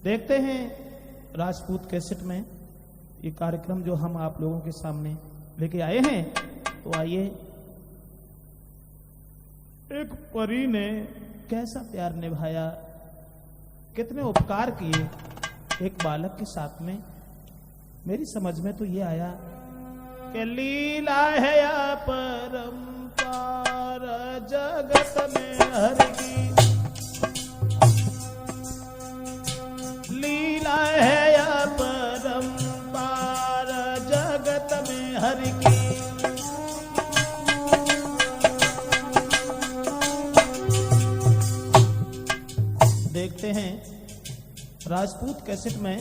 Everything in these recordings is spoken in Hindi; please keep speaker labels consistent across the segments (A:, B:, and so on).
A: देखते हैं राजपूत कैसेट में ये कार्यक्रम जो हम आप लोगों के सामने लेके आए हैं। तो आइए, एक परी ने कैसा प्यार निभाया, कितने उपकार किए एक बालक के साथ में। मेरी समझ में तो ये आया कि लीला है या परंपार जगत में हर की, लीला है या परंपार जगत में हर की। देखते हैं राजपूत कैसेट में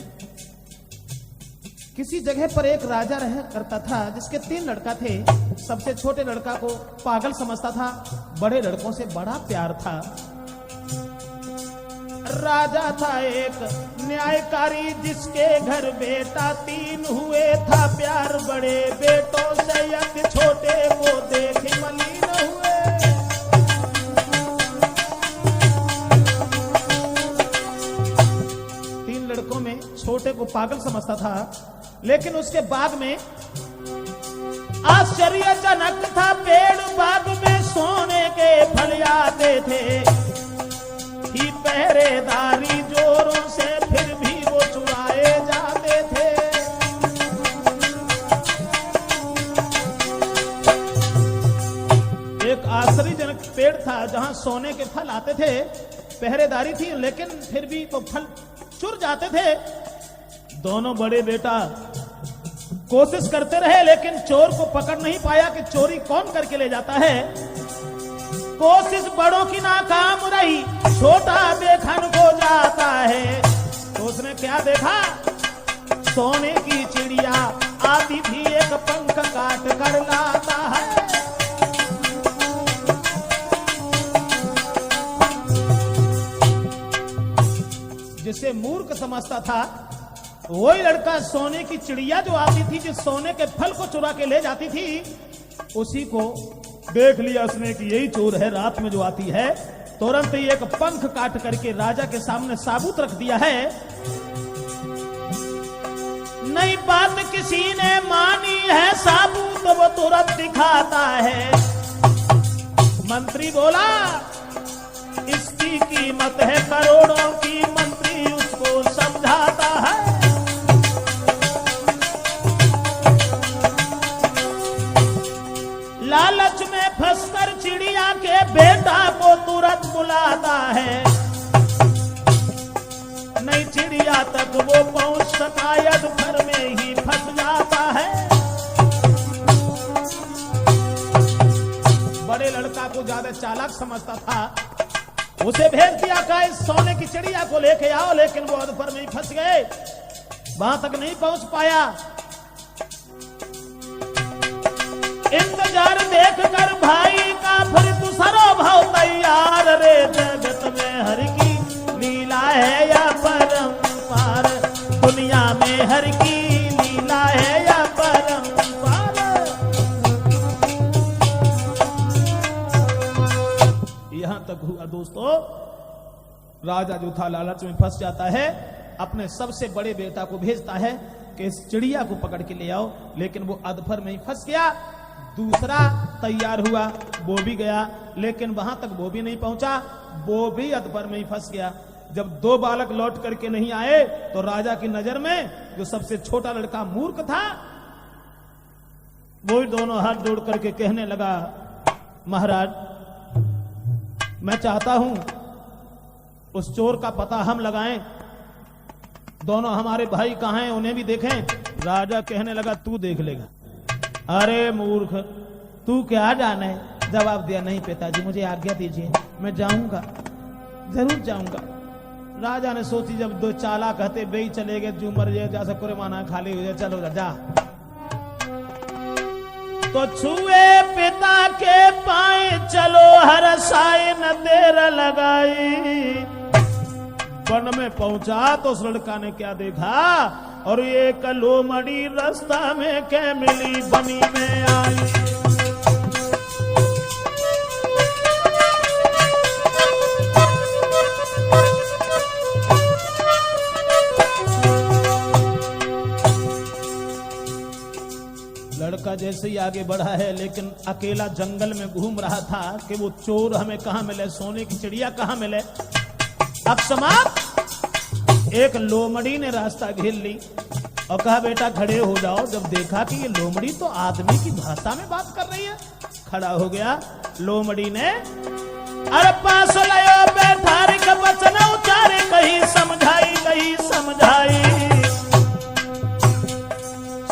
A: किसी जगह पर एक राजा रह करता था जिसके 3 लड़का थे। सबसे छोटे लड़का को पागल समझता था, बड़े लड़कों से बड़ा प्यार था। राजा था एक न्यायकारी जिसके घर बेटा 3 हुए, था प्यार बड़े बेटों से, यदि छोटे को देख मलिन हुए। लड़कों में छोटे को पागल समझता था, लेकिन उसके बाग में आश्चर्यजनक था। पेड़ बाग में सोने के फल आते थे, ही पहरेदारी जोरों से, फिर भी वो चुराए जाते थे। एक आश्चर्यजनक पेड़ था जहां सोने के फल आते थे, पहरेदारी थी, लेकिन फिर भी वो फल चुर जाते थे। दोनों बड़े बेटा कोशिश करते रहे, लेकिन चोर को पकड़ नहीं पाया कि चोरी कौन करके ले जाता है। कोशिश बड़ों की नाकाम रही, छोटा बेखन हो जाता है। तो उसने क्या देखा, सोने की चिड़िया आती थी, एक पंख काट कर लाता है। जिसे मूर्ख समझता था, वही लड़का सोने की चिड़िया जो आती थी, जिस सोने के फल को चुरा के ले जाती थी, उसी को देख लिया उसने कि यही चोर है। रात में जो आती है, तुरंत ही एक पंख काट करके राजा के सामने साबूत रख दिया है। नई बात किसी ने मानी है, साबूत वो तुरंत दिखाता है। मंत्री बोला इसकी कीमत है करोड़ों की, मंत्री उसको समझाता है। लालच में फंसकर चिड़िया के बेटा को तुरंत बुलाता है। नहीं चिड़िया तक वो पहुंच सका, यद घर में ही फंस जाता है। बड़े लड़का को ज्यादा चालाक समझता था, उसे भेज दिया का इस सोने की चिड़िया को लेके आओ, लेकिन वो अधपर में ही फंस गए, वहां तक नहीं पहुंच पाया। इंतजार देखकर भाई का फिर दूसरा भाव तैयार। रे जगत में हर की लीला है या परंपार, दुनिया में हर की लीला है या परंपार। यहां तक हुआ दोस्तों, राजा जो था लालच में फंस जाता है, अपने सबसे बड़े बेटा को भेजता है कि इस चिड़िया को पकड़ के ले आओ, लेकिन वो अधफर में ही फंस गया। दूसरा तैयार हुआ, वो भी गया, लेकिन वहां तक वो भी नहीं पहुंचा, वो भी अधफर में ही फंस गया। जब 2 बालक लौट करके नहीं आए, तो राजा की नजर में जो सबसे छोटा लड़का मूर्ख था, वो दोनों हाथ जोड़ करके कहने लगा, महाराज मैं चाहता हूं उस चोर का पता हम लगाएं, दोनों हमारे भाई कहां हैं उन्हें भी देखें। राजा कहने लगा तू देख लेगा। अरे मूर्ख, तू क्या जाने। जवाब दिया, नहीं पिताजी मुझे आज्ञा दीजिए, मैं जाऊंगा, जरूर जाऊंगा। राजा ने सोची, जब 2 चाला कहते बेई चले गए, जो मर जाए जा सकुरे माना खाली हो जाए, चलो जा। तो छुए पिता के पाए, चलो हर साए न देर लगाई। वन में पहुंचा तो उस लड़का ने क्या देखा, और ये कलोमड़ी रास्ता में क्या मिली, बनी में आई। बेटा जैसे ही आगे बढ़ा है, लेकिन अकेला जंगल में घूम रहा था कि वो चोर हमें कहां मिले, सोने की चिड़िया कहां मिले। अब समाप्त। एक लोमड़ी ने रास्ता घेर ली और कहा बेटा खड़े हो जाओ। जब देखा कि ये लोमड़ी तो आदमी की भाषा में बात कर रही है, खड़ा हो गया। लोमड़ी ने अरे पास लायो बैठारी का वचन उचारे, कहीं समझाई कहीं समझाई।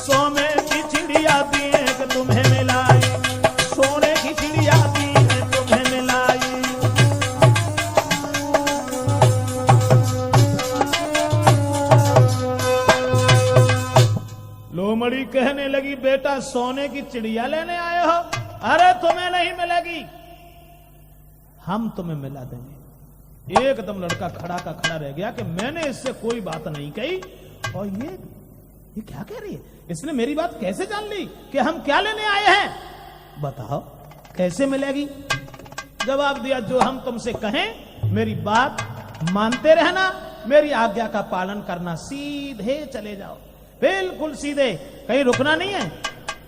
A: सोने की चिड़िया दिए कि तुम्हें मिलाई, सोने की चिड़िया दिए तुम्हें मिलाई। लोमड़ी कहने लगी बेटा सोने की चिड़िया लेने आए हो, अरे तुम्हें नहीं मिलेगी, हम तुम्हें मिला देंगे। एकदम लड़का खड़ा का खड़ा रह गया कि मैंने इससे कोई बात नहीं कही, और ये क्या कह रही है, इसने मेरी बात कैसे जान ली कि हम क्या लेने आए हैं, बताओ कैसे मिलेगी। जवाब दिया जो हम तुमसे कहें मेरी बात मानते रहना, मेरी आज्ञा का पालन करना, सीधे चले जाओ, बिल्कुल सीधे, कहीं रुकना नहीं है।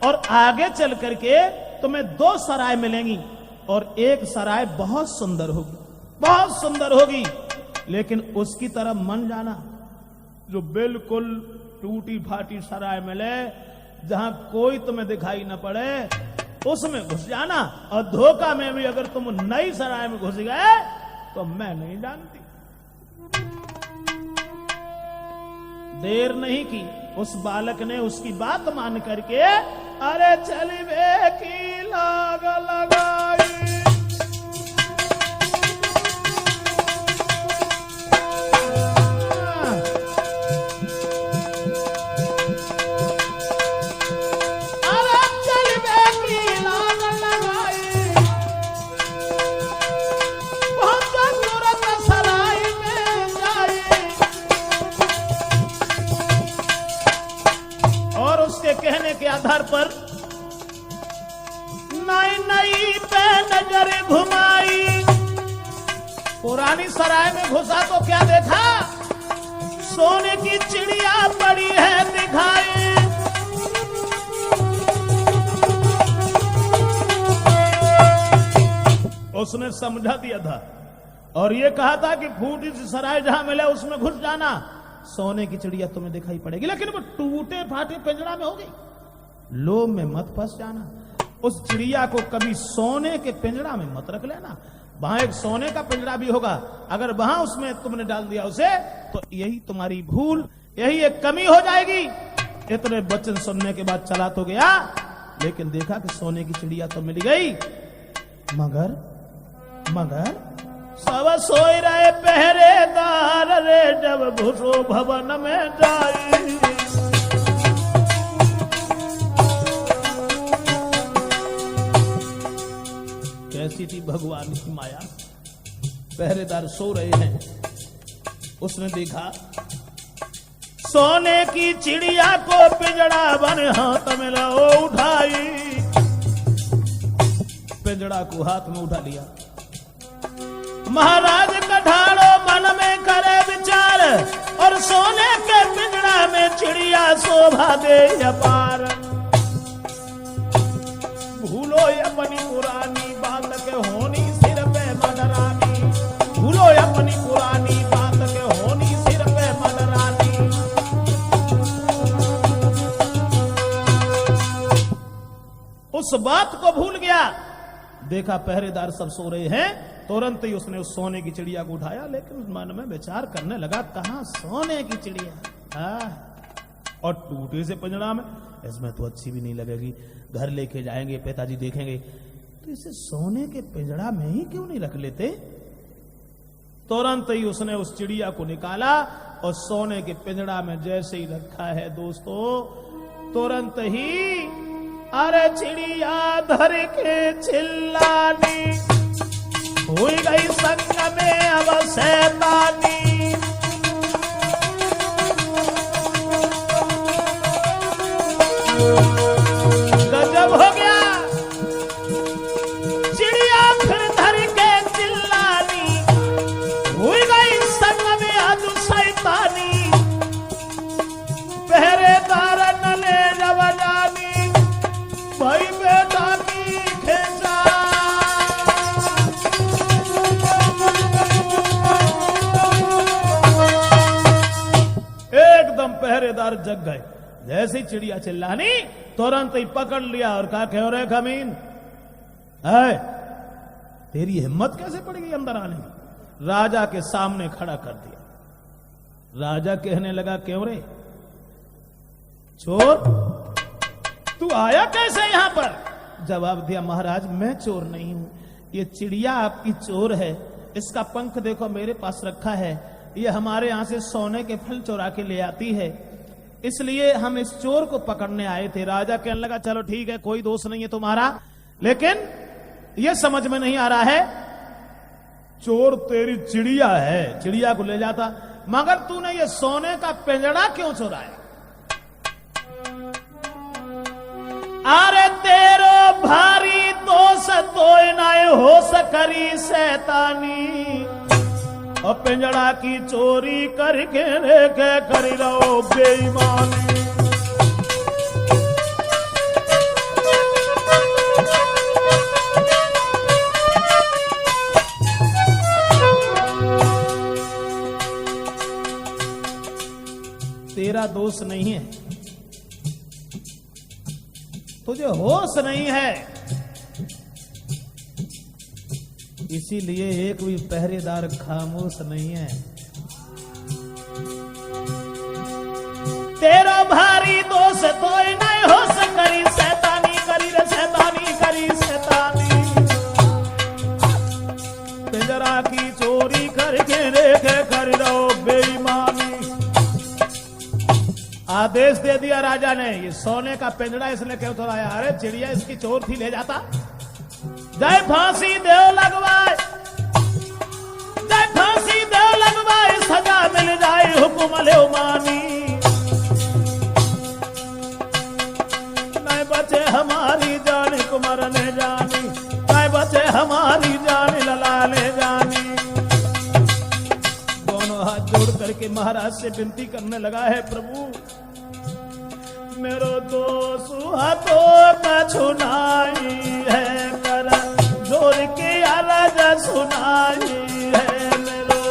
A: और आगे चल करके तुम्हें 2 सराय मिलेंगी, और एक सराय बहुत सुंदर होगी, बहुत सुंदर होगी, लेकिन उसकी तरफ मन जाना जो बिल्कुल टूटी फाटी सराय मिले, जहां कोई तुम्हें दिखाई न पड़े, उसमें घुस जाना। और धोखा में भी अगर तुम नई सराय में घुस गए तो मैं नहीं जानती। देर नहीं की, उस बालक ने उसकी बात मान करके अरे चलिए की लाग लगाई। कहने के आधार पर नई नई पे नजर घुमाई, पुरानी सराय में घुसा तो क्या देखा, सोने की चिड़िया पड़ी है दिखाई। उसने समझा दिया था और ये कहा था कि फूटी सी सराय जहां मिले उसमें घुस जाना, सोने की चिड़िया तुम्हें दिखाई पड़ेगी, लेकिन वो टूटे फाटे पिंजरा में होगी, लोभ में मत फंस जाना। उस चिड़िया को कभी सोने के पिंजरा में मत रख लेना, वहां एक सोने का पिंजरा भी होगा, अगर वहां उसमें तुमने डाल दिया उसे तो यही तुम्हारी भूल, यही एक कमी हो जाएगी। इतने वचन सुनने के बाद चला तो गया, लेकिन देखा कि सोने की चिड़िया तो मिल गई, मगर सब सोई रहे पहरेदार रे, जब घुसो भवन में जाई। कैसी थी भगवान की माया, पहरेदार सो रहे हैं, उसने देखा सोने की चिड़िया को पिंजड़ा बन हाथ में लो उठाई, पिंजड़ा को हाथ में उठा लिया। महाराज कठाड़ो मन में करे विचार, और सोने के पिंजड़ा में चिड़िया शोभा दे अपार। भूलो अपनी पुरानी बात के होनी सिर पे मडरानी, भूलो अपनी पुरानी बात के होनी सिर पे मडरानी। उस बात को भूल गया, देखा पहरेदार सब सो रहे हैं, तुरंत ही उसने उस सोने की चिड़िया को उठाया, लेकिन मन में विचार करने लगा कहां सोने की चिड़िया, और टूटे से पिंजरा में, इसमें तो अच्छी भी नहीं लगेगी, घर लेके जाएंगे पिताजी देखेंगे, तो इसे सोने के पिंजरा में ही क्यों नहीं रख लेते। तुरंत ही उसने उस चिड़िया को निकाला और सोने के पिंजरा में जैसे ही रखा है दोस्तों, तुरंत ही अरे चिड़िया धर के चिल्लानी, हुई गई संग में अब शैतानी। गजब हो गया, चिड़िया फिर धर के चिल्लानी, हुई गई संग में अब शैतानी। पहरेदार न ले जब जानी, पहरेदार जग गए। जैसे ही चिड़िया चिल्लानी तुरंत ही पकड़ लिया और कहा, क्यों रे खमीन, है तेरी हिम्मत कैसे पड़ गई अंदर आने की? राजा के सामने खड़ा कर दिया। राजा कहने लगा, क्यों रे चोर, तू आया कैसे यहां पर? जवाब दिया, महाराज मैं चोर नहीं हूं, ये चिड़िया आपकी चोर है। इसका पंख देखो मेरे पास रखा है, ये हमारे यहां से सोने के फल चुरा के ले आती है, इसलिए हम इस चोर को पकड़ने आए थे। राजा कहने लगा, चलो ठीक है, कोई दोष नहीं है तुम्हारा, लेकिन ये समझ में नहीं आ रहा है, चोर तेरी चिड़िया है, चिड़िया को ले जाता, मगर तूने ये सोने का पिंजड़ा क्यों चुराया? अरे तेरो भारी दोष तो नाय हो सकरी शैतानी, और पिंजड़ा की चोरी करके लेके करी रहो बेईमानी। तेरा दोष नहीं है, तुझे होश नहीं है, इसीलिए एक भी पहरेदार खामोश नहीं है। तेरा भारी दोष तो नहीं हो सकरी शैतानी, करी रे शैतानी, करी शैतानी, पिंजरा की चोरी करके देखे कर रहो बेईमानी। आदेश दे दिया राजा ने, ये सोने का पिंजरा इसने क्यों चुराया? अरे चिड़िया इसकी चोर थी, ले जाता, जय फांसी देव लगवाए, जय फांसी देव लगवाए, सजा मिल जाए हुकुम ले मानी, नहीं बचे हमारी जान कुमार ने जानी, नहीं बचे हमारी जान लला ने जानी। दोनों हाथ जोड़ करके महाराज से विनती करने लगा है, प्रभु मेरो दोष हाथों का छुनाई है, कर जोर के आवाज सुनाई है मेरो,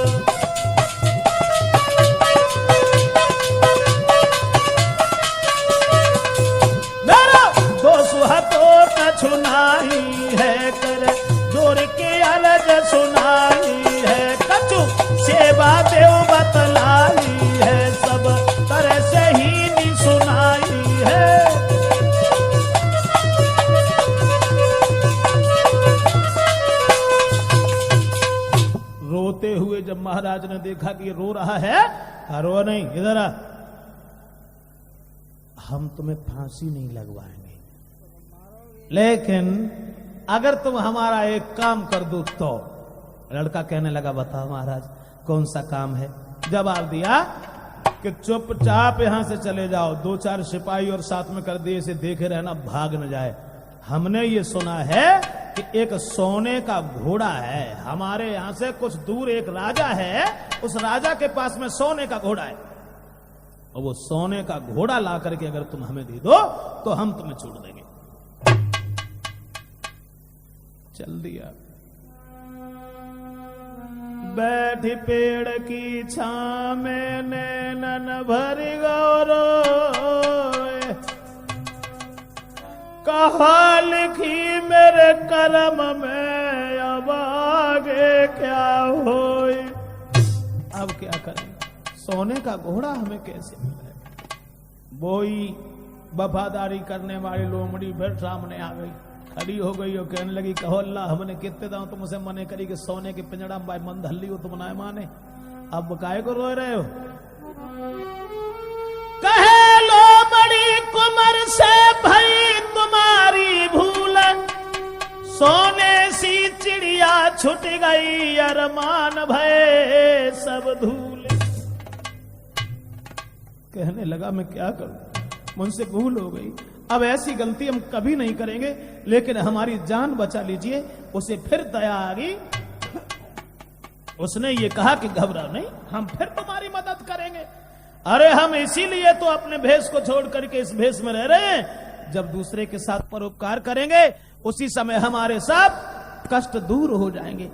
A: मेरा दोष हाथों का छुनाई है, कर जोर के आवाज सुनाई है, कछु सेवा देव बतलाई है, सब तरह से ही नहीं सुनाई है। रोते हुए जब महाराज ने देखा कि ये रो रहा है, रो नहीं, इधर आ, हम तुम्हें फांसी नहीं लगवाएंगे, लेकिन अगर तुम हमारा एक काम कर दो तो। लड़का कहने लगा, बताओ महाराज कौन सा काम है? जवाब दिया कि चुपचाप यहां से चले जाओ, 2-4 सिपाही और साथ में कर दिए, इसे देखे रहना भाग न जाए। हमने ये सुना है कि एक सोने का घोड़ा है, हमारे यहां से कुछ दूर एक राजा है, उस राजा के पास में सोने का घोड़ा है, और वो सोने का घोड़ा ला करके अगर तुम हमें दे दो तो हम तुम्हें छोड़ देंगे। चल दिया। बैठी पेड़ की छां में नैनन भर गौरो, कहा लिखी मेरे कर्म में, अब आगे क्या होई। अब क्या करें, सोने का घोड़ा हमें कैसे मिले? बोई वफादारी करने वाली लोमड़ी फिर सामने आ गई, खड़ी हो गई और कहने लगी, कहो अल्लाह हमने कितने दांव तुमसे मने करी कि सोने के पिंजड़ा में मंद हल्ली हो, तुम ना माने, अब काहे को रो रहे हो? कहे लो बड़ी कुमर से भई तुम्हारी भूल, सोने सी चिड़िया छुट गई, अरमान भय सब धूल। कहने लगा मैं क्या करूं, मुझसे भूल हो गई, अब ऐसी गलती हम कभी नहीं करेंगे, लेकिन हमारी जान बचा लीजिए। उसे फिर दया आ गई, उसने ये कहा कि घबराओ नहीं, हम फिर तुम्हारी मदद करेंगे। अरे हम इसीलिए तो अपने भेष को छोड़ करके इस भेष में रह रहे हैं, जब दूसरे के साथ परोपकार करेंगे उसी समय हमारे सब कष्ट दूर हो जाएंगे।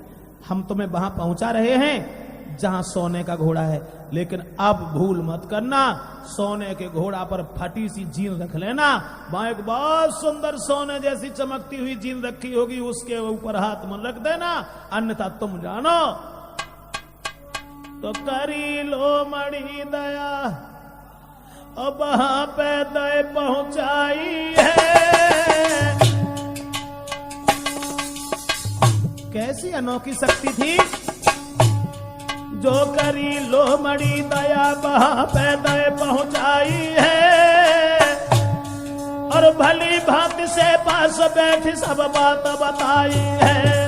A: हम तुम्हें वहां पहुंचा रहे हैं, जहां सोने का घोड़ा है। लेकिन अब भूल मत करना, सोने के घोड़ा पर फटी सी जीन रख लेना, वहां एक बहुत सुंदर सोने जैसी चमकती हुई जीन रखी होगी, उसके ऊपर हाथ मन रख देना, अन्यथा तुम जानो तो करी लो मणि दया, अब वहां पे दय पहुंचाई है। कैसी अनोखी शक्ति थी, जो करी लो मणि दया वहां पे दय पहुंचाई है, और भली भांति से पास बैठी सब बात बताई है।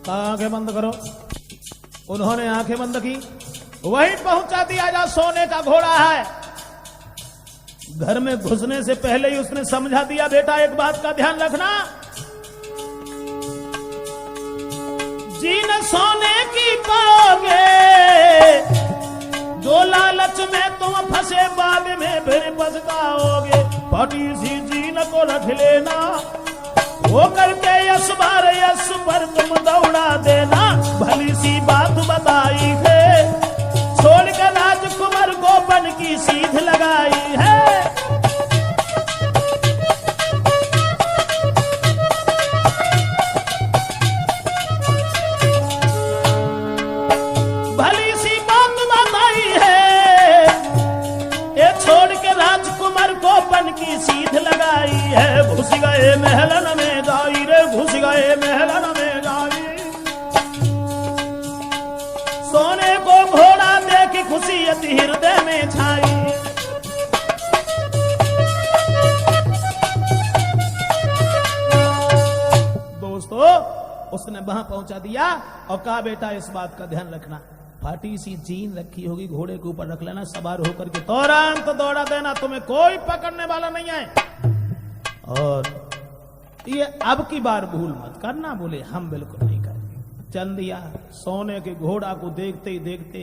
A: आंखें बंद करो। उन्होंने आंखें बंद की, वहीं पहुंचा दिया जहां सोने का घोड़ा है। घर में घुसने से पहले ही उसने समझा दिया, बेटा एक बात का ध्यान रखना, जीन सोने की पाओगे, जो लालच में तुम फंसे बाग में फिर पछताओगे। फटी सी जीन को रख लेना, वो करके यश पर तुम दौड़ा देना। भली सी बात बताई है, छोड़कर राजकुमार गोपन की सीध लगाई है। भली सी बात बताई है, ये छोड़ के राजकुमार गोपन की सीध लगाई है। घुस गए महलन में जाई रे, घुस गए महलन में जाई। सोने को घोड़ा देखी खुशी अति हृदय में छाई। दोस्तों, उसने वहां पहुंचा दिया और कहा, बेटा इस बात का ध्यान रखना, फाटी सी जीन रखी होगी, घोड़े के ऊपर रख लेना, सवार होकर के तुरंत दौड़ा देना, तुम्हें कोई पकड़ने वाला नहीं है। और ये अब की बार भूल मत करना। बोले हम बिल्कुल नहीं करेंगे। चंदिया सोने के घोड़ा को देखते ही देखते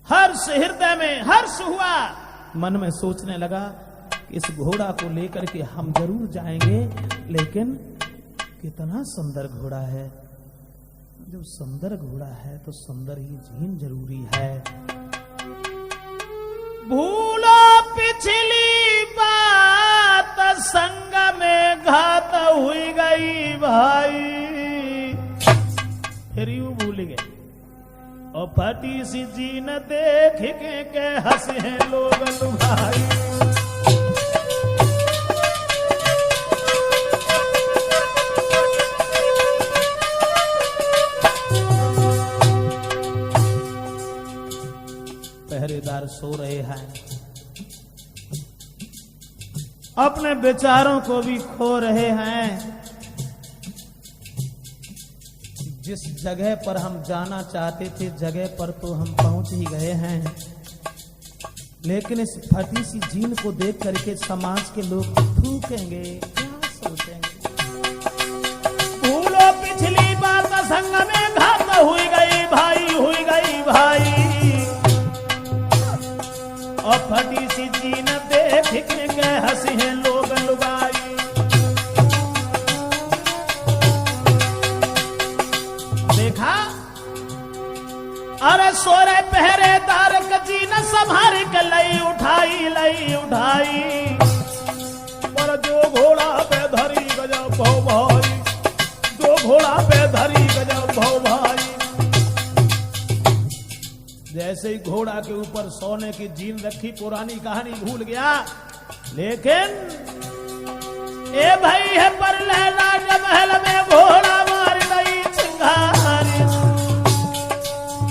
A: हर्ष हृदय में हर्ष हुआ, मन में सोचने लगा कि इस घोड़ा को लेकर के हम जरूर जाएंगे, लेकिन कितना सुंदर घोड़ा है। जब सुंदर घोड़ा है तो सुंदर ही जीन जरूरी है। भूलो पिछली बात, संग में घात हुई गई भाई। फिर यूं भूल गए और फटी सी जीन देख के हंसे हैं लोग लुभाई। पहरेदार सो रहे हैं, अपने विचारों को भी खो रहे हैं। जिस जगह पर हम जाना चाहते थे, जगह पर तो हम पहुंच ही गए हैं, लेकिन इस फटी सी जीन को देख करके समाज के लोग थूकेंगे, क्या सोचेंगे। भूलो पिछली बात, संग में घात हुई गई भाई, हुई गई भाई। और फटी सी जीन देख के हंसी हैं लोग लुगाई। देखा, अरे सोरे पहरेदार का जीन संभाल के लई उठाई, लई उठाई। पर जो घोड़ा पे धरी गजब भौ भाई, जो घोड़ा पे धरी गजब भौ भाई। जैसे ही घोड़ा के ऊपर सोने की जीन रखी, पुरानी कहानी भूल गया। लेकिन ए भाई है पर राज महल में घोड़ा मार गई चिंगारी।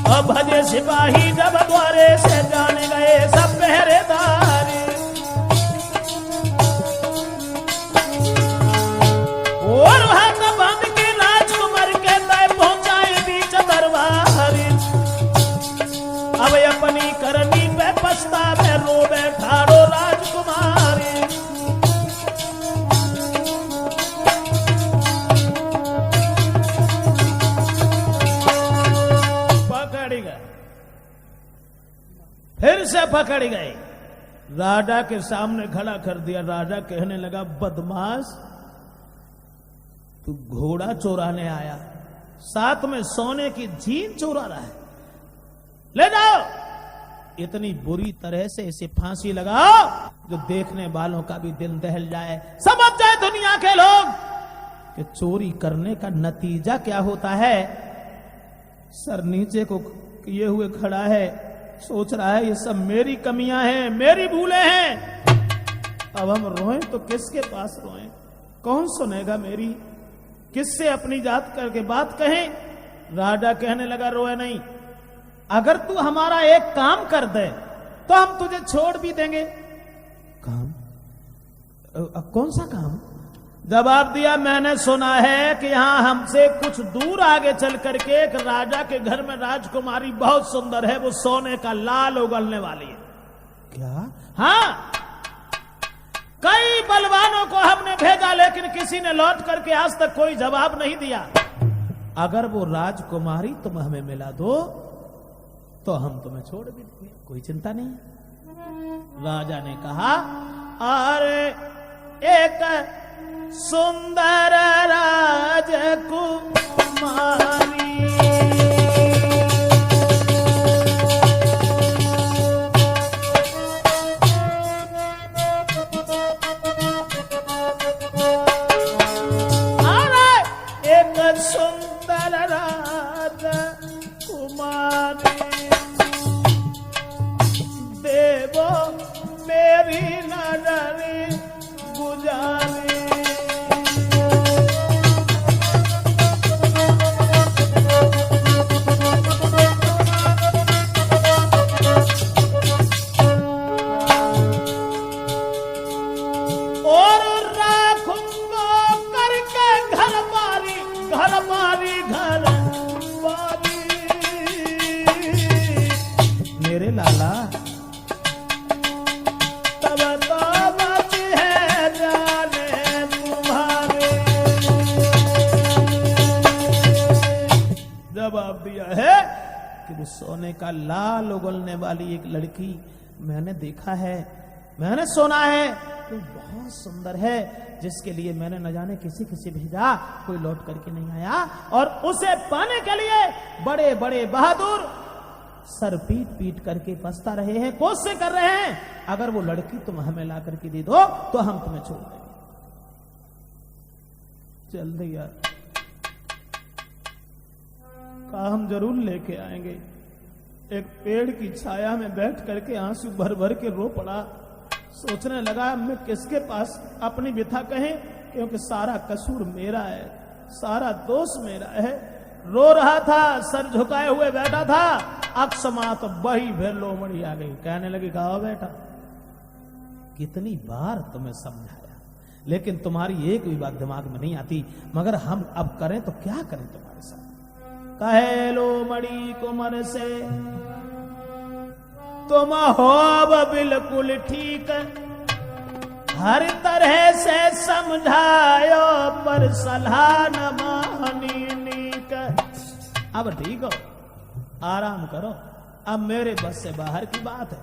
A: अब भजे सिपाही जब द्वारे से जाने गए सब पहरेदारी। और हाथ बंद के राजकुमार के दय पहुंचाए बीच दरबारी। अब अपनी करनी पे पछतावे रोवे ठाड़ो राजकुमारी। पकड़ गए, फिर से पकड़ गए, राजा के सामने खड़ा कर दिया। राजा कहने लगा, बदमाश, तू घोड़ा चोराने आया, साथ में सोने की जीन चोरा रहा है, ले जाओ। इतनी बुरी तरह से इसे फांसी लगाओ जो देखने वालों का भी दिल दहल जाए, समझ जाए दुनिया के लोग कि चोरी करने का नतीजा क्या होता है। सर नीचे को किए हुए खड़ा है, सोच रहा है ये सब मेरी कमियां हैं, मेरी भूलें हैं। अब हम रोएं तो किसके पास रोएं, कौन सुनेगा मेरी, किससे अपनी जात करके बात कहें। राजा कहने लगा, रोए नहीं, अगर तू हमारा एक काम कर दे तो हम तुझे छोड़ भी देंगे। काम? कौन सा काम? जवाब दिया, मैंने सुना है कि यहां हमसे कुछ दूर आगे चल करके एक राजा के घर में राजकुमारी बहुत सुंदर है, वो सोने का लाल उगलने वाली है। क्या? हाँ, कई बलवानों को हमने भेजा लेकिन किसी ने लौट करके आज तक कोई जवाब नहीं दिया। अगर वो राजकुमारी तुम हमें मिला दो तो हम तुम्हें छोड़ भी देंगे, कोई चिंता नहीं। राजा ने कहा, अरे एक सुंदर राजकुमारी सोने का लाल उगलने वाली एक लड़की मैंने देखा है, मैंने सुना है तो बहुत सुंदर है, जिसके लिए मैंने न जाने किसी किसी भेजा, कोई लौट करके नहीं आया। और उसे पाने के लिए बड़े बड़े बहादुर सर पीट पीट करके पछता रहे हैं, कोशिश कर रहे हैं। अगर वो लड़की तुम हमें ला करके दे दो तो हम तुम्हें छोड़ देंगे। जल्दी यार, हम जरूर लेके आएंगे। एक पेड़ की छाया में बैठ करके आंसू भर भर के रो पड़ा। सोचने लगा, मैं किसके पास अपनी व्यथा कहें, क्योंकि सारा कसूर मेरा है, सारा दोष मेरा है। रो रहा था, सर झुकाए हुए बैठा था। अकस्मात बही फिर लोमड़ी आ गई, कहने लगी, कहा बेटा, कितनी बार तुम्हें समझाया, लेकिन तुम्हारी एक भी बात दिमाग में नहीं आती। मगर हम अब करें तो क्या करें तुम्हारे साथ। कहे लोमड़ी कुंवर से, तुम हो बिल्कुल ठीक, हर तरह से समझायो पर सलाह न मानी नीक। अब ठीक हो, आराम करो, अब मेरे बस से बाहर की बात है।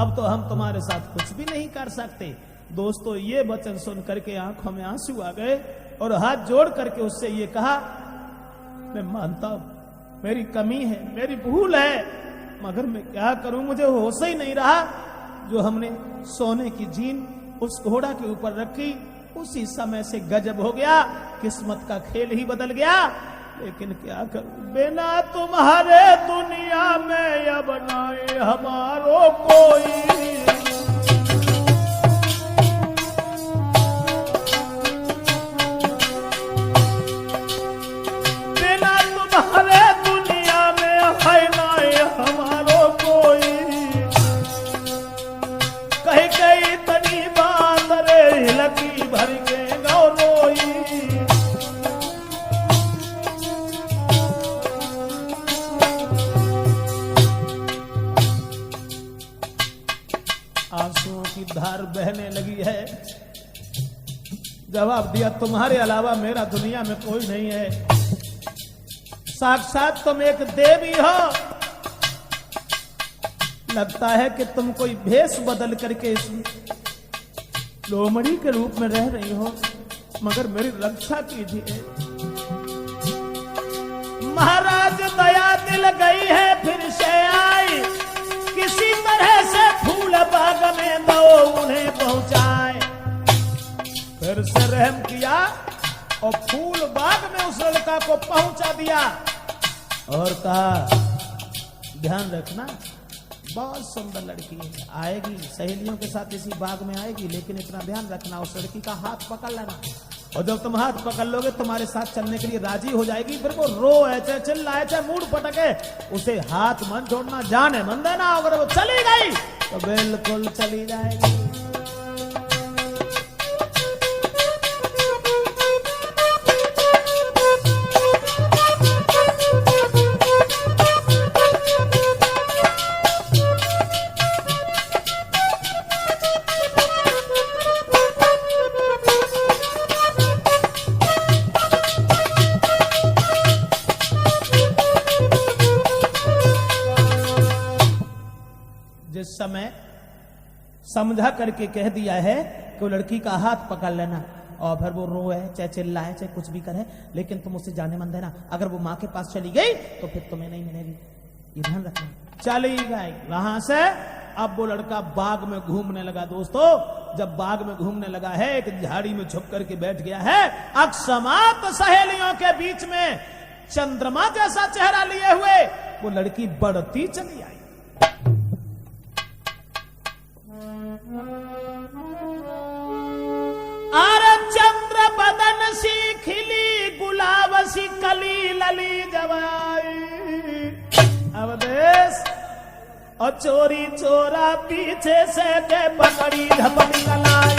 A: अब तो हम तुम्हारे साथ कुछ भी नहीं कर सकते। दोस्तों, ये वचन सुन करके आंखों में आंसू आ गए और हाथ जोड़ करके उससे ये कहा, मैं मानता हूं मेरी कमी है, मेरी भूल है, मगर मैं क्या करूं, मुझे होश ही नहीं रहा। जो हमने सोने की जीन उस घोड़ा के ऊपर रखी, उसी समय से गजब हो गया, किस्मत का खेल ही बदल गया। लेकिन क्या करूं, बिना तुम्हारे दुनिया में अब नाए हमारो कोई। बहने लगी है। जवाब दिया, तुम्हारे अलावा मेरा दुनिया में कोई नहीं है, साक्षात तुम एक देवी हो, लगता है कि तुम कोई भेष बदल करके इस लोमड़ी के रूप में रह रही हो, मगर मेरी रक्षा कीजिए। महाराज दया दिल गई है फिर से आई, किसी तरह से फूल बाग में दो उन्हें पहुंचाए। फिर से रहम किया और फूल बाग में उस लड़का को पहुंचा दिया और कहा ध्यान रखना, बहुत सुंदर लड़की है, आएगी सहेलियों के साथ इसी बाग में आएगी, लेकिन इतना ध्यान रखना उस लड़की का हाथ पकड़ लेना, और जब तुम हाथ पकड़ लोगे तुम्हारे साथ चलने के लिए राजी हो जाएगी, फिर वो रोए चाहे चिल्लाए चाहे मूड पटके, उसे हाथ मन छोड़ना, जाने मन देना। अगर वो चली गई तो बिल्कुल चली जाएगी। समय समझा करके कह दिया है कि वो लड़की का हाथ पकड़ लेना, और फिर वो रोए चाहे चिल्लाए चाहे कुछ भी करे, लेकिन तुम उसे जाने मन देना। अगर वो माँ के पास चली गई तो फिर तुम्हें नहीं मिलेगी, ये ध्यान रखना। चली गई वहां से। अब वो लड़का बाग में घूमने लगा। दोस्तों, जब बाग में घूमने लगा है, एक झाड़ी में छुप करके बैठ गया है, अकस्मात सहेलियों के बीच में चंद्रमा जैसा चेहरा लिए हुए वो लड़की बढ़ती चली आई। अरे चंद्र बदन सी खिली गुलाब सी कली लली जवाई, अवदेश और चोरी चोरा पीछे से के पकड़ी झपड़ी कलाई।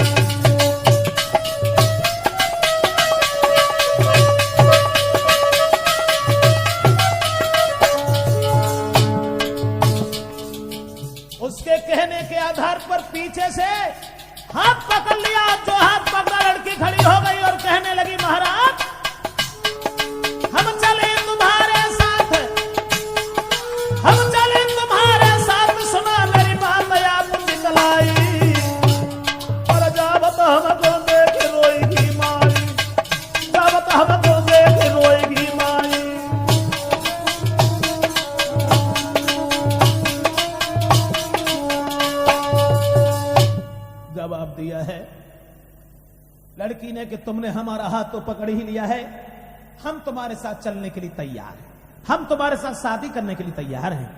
A: उसके कहने के आधार पर पीछे से हाथ पकड़ लिया। जो हाथ पकड़ा लड़की खड़ी हो गई और कहने लगी, महाराज हम चले तुम्हारे साथ, हम चले तुम्हारे साथ, सुना मेरी बात याद निकलाई, और जावत हमको देख रोएगी माई, जावत हमको देख रोएगी माई। जवाब दिया है लड़की ने कि तुमने हमारा हाथ तो पकड़ ही लिया है, हम तुम्हारे साथ चलने के लिए तैयार हैं, हम तुम्हारे साथ शादी करने के लिए तैयार हैं,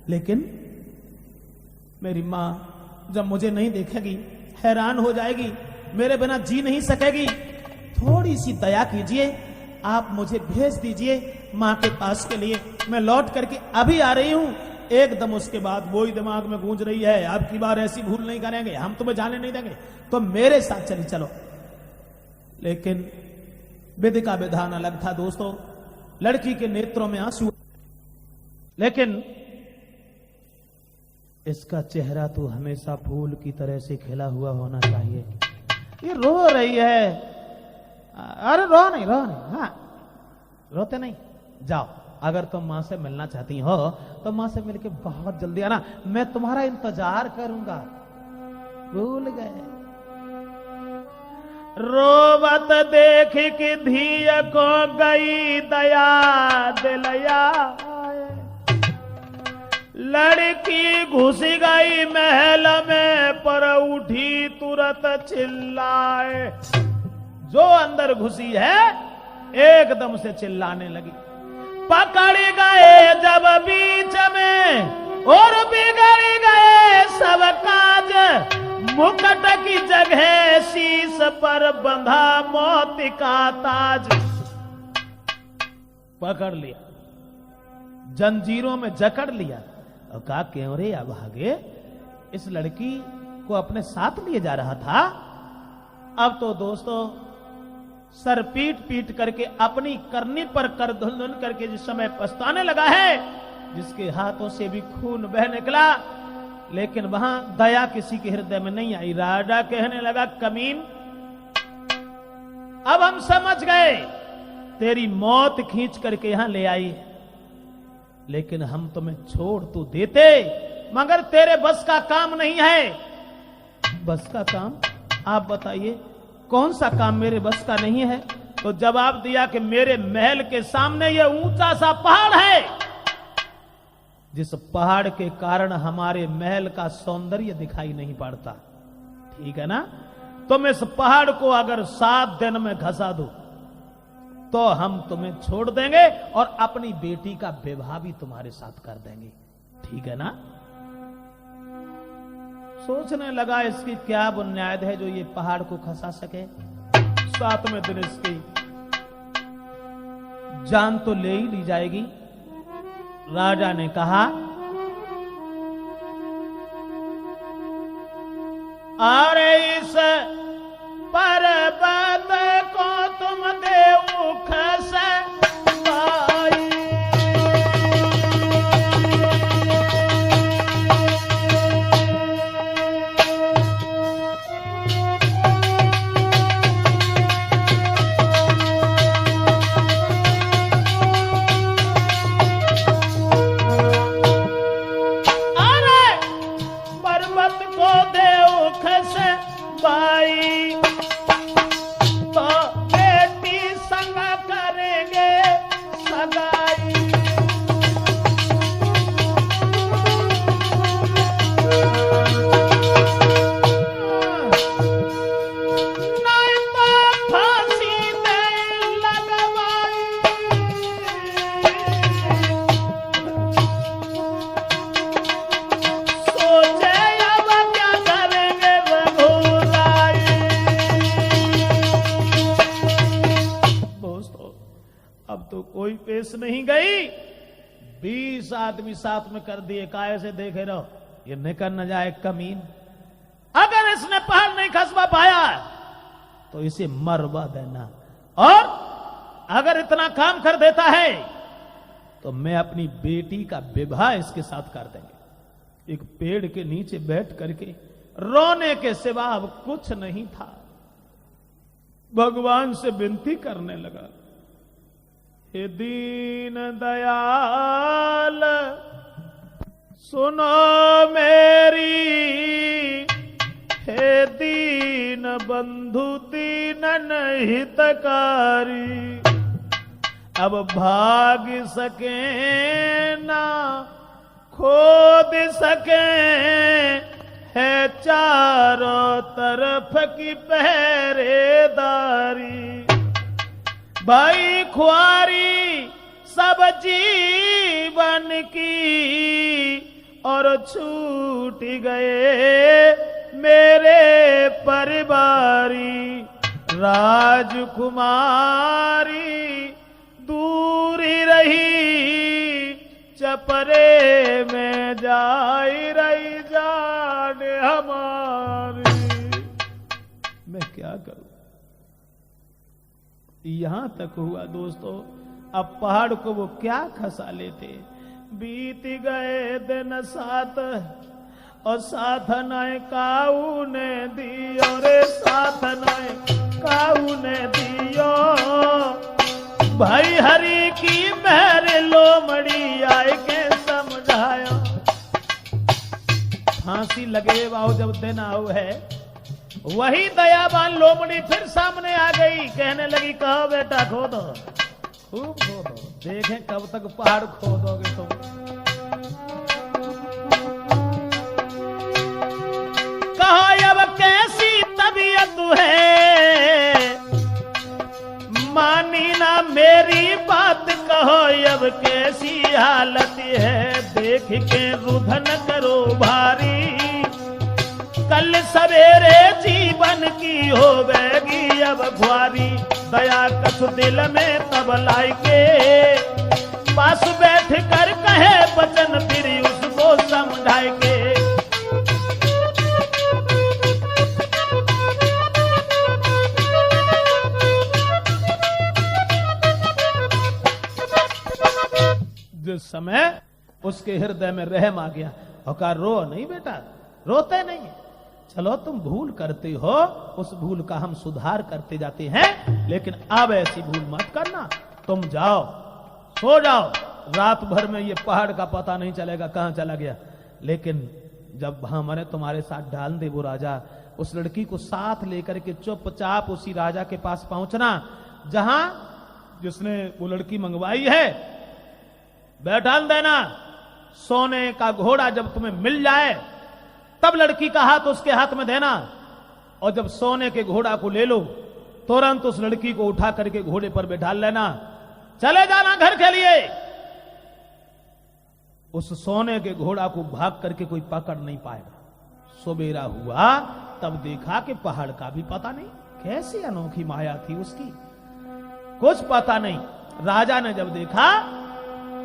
A: लेकिन मेरी माँ जब मुझे नहीं देखेगी हैरान हो जाएगी, मेरे बिना जी नहीं सकेगी। थोड़ी सी दया कीजिए, आप मुझे भेज दीजिए माँ के पास के लिए, मैं लौट करके अभी आ रही हूं। एकदम उसके बाद वो ही दिमाग में गूंज रही है, अब की बार ऐसी भूल नहीं करेंगे, हम तुम्हें जाने नहीं देंगे, तो मेरे साथ चली चलो। लेकिन विधि का विधान अलग था दोस्तों, लड़की के नेत्रों में आंसू, लेकिन इसका चेहरा तो हमेशा फूल की तरह से खिला हुआ होना चाहिए। ये रो रही है, अरे रो नहीं, हाँ रोते नहीं, जाओ, अगर तुम मां से मिलना चाहती हो तो मां से मिलके बहुत जल्दी आना, मैं तुम्हारा इंतजार करूंगा। भूल गए। रोवत देख के धिय को गई दया दिलया, लड़की घुस गई महल में पर उठी तुरंत चिल्लाए। जो अंदर घुसी है एकदम से चिल्लाने लगी, पकड़ गए जब बीच में और बिगड़ गए सब काज, मुकुट की जगह शीश पर बंधा मोती का ताज। पकड़ लिया, जंजीरों में जकड़ लिया और कहा क्यों रे अभागे, इस लड़की को अपने साथ लिए जा रहा था। अब तो दोस्तों सर पीट पीट करके अपनी करनी पर कर धुन करके जिस समय पछताने लगा है, जिसके हाथों से भी खून बह निकला, लेकिन वहां दया किसी के हृदय में नहीं आई। राजा कहने लगा, कमीन अब हम समझ गए, तेरी मौत खींच करके यहां ले आई, लेकिन हम तुम्हें छोड़ तो देते, मगर तेरे बस का काम नहीं है। बस का काम? आप बताइए कौन सा काम मेरे बस का नहीं है? तो जवाब दिया कि मेरे महल के सामने ये ऊंचा सा पहाड़ है, जिस पहाड़ के कारण हमारे महल का सौंदर्य दिखाई नहीं पड़ता। ठीक है ना? तुम इस पहाड़ को अगर 7 दिन में घसा दो तो हम तुम्हें छोड़ देंगे और अपनी बेटी का विवाह भी तुम्हारे साथ कर देंगे। ठीक है ना? सोचने लगा इसकी क्या बुनियाद है जो ये पहाड़ को खसा सके। 7वें दिन इसकी जान तो ले ही ली जाएगी। राजा ने कहा, अरे इस पर्वत को तुम देव खस पाई। नहीं गई। 20 आदमी साथ में कर दिए, काहे से देखे रहो ये निकल न जाए कमीन। अगर इसने पहाड़ नहीं खसवा पाया तो इसे मरवा देना, और अगर इतना काम कर देता है तो मैं अपनी बेटी का विवाह इसके साथ कर देंगे। एक पेड़ के नीचे बैठ करके रोने के सिवा अब कुछ नहीं था। भगवान से विनती करने लगा, हे दीन दयाल सुनो मेरी, हे दीन बंधु दीनन हितकारी। अब भाग सके ना खोद सके है चारों तरफ की पहरेदारी। भाई खुआरी सब जीवन की और छूट गए मेरे परिवारी। राजकुमारी दूर ही रही चपरे में जाई रही जान हमारी। मैं क्या करूं? यहां तक हुआ दोस्तों। अब पहाड़ को वो क्या खसा लेते। बीत गए दिन 7 और साधनाएं काऊ ने दियो रे, साधनाएं काऊ ने दियो। भाई हरि की मेहर लोमड़ी आए के समझायो। फांसी लगे वाओ जब दिन आओ है, वही दयावान लोमड़ी फिर सामने आ गई। कहने लगी, कहो बेटा खोदो, खूब खोदो, देखें कब तक पहाड़ खोदोगे तुम। कहो अब कैसी तबीयत है, मानी ना मेरी बात। कहो अब कैसी हालत है, देख के रुधन करो भारी। कल सवेरे जीवन की होवेगी अब ख्वारी। दया कछु दिल में तब लाई के, पास बैठ कर कहे बचन फिर उसको समझाए के। जिस समय उसके हृदय में रहम आ गया और कहा, रो नहीं बेटा, रोते नहीं, चलो तुम भूल करते हो, उस भूल का हम सुधार करते जाते हैं, लेकिन अब ऐसी भूल मत करना। तुम जाओ, सो जाओ, रात भर में ये पहाड़ का पता नहीं चलेगा कहां चला गया। लेकिन जब हमारे तुम्हारे साथ डाल दे वो राजा, उस लड़की को साथ लेकर के चुपचाप उसी राजा के पास पहुंचना जहां जिसने वो लड़की मंगवाई है, बैठा देना। सोने का घोड़ा जब तुम्हें मिल जाए तब लड़की का हाथ उसके हाथ में देना, और जब सोने के घोड़ा को ले लो तुरंत उस लड़की को उठा करके घोड़े पर बैठा लेना, चले जाना घर के लिए। उस सोने के घोड़ा को भाग करके कोई पकड़ नहीं पाएगा। सवेरा हुआ तब देखा कि पहाड़ का भी पता नहीं, कैसी अनोखी माया थी उसकी, कुछ पता नहीं। राजा ने जब देखा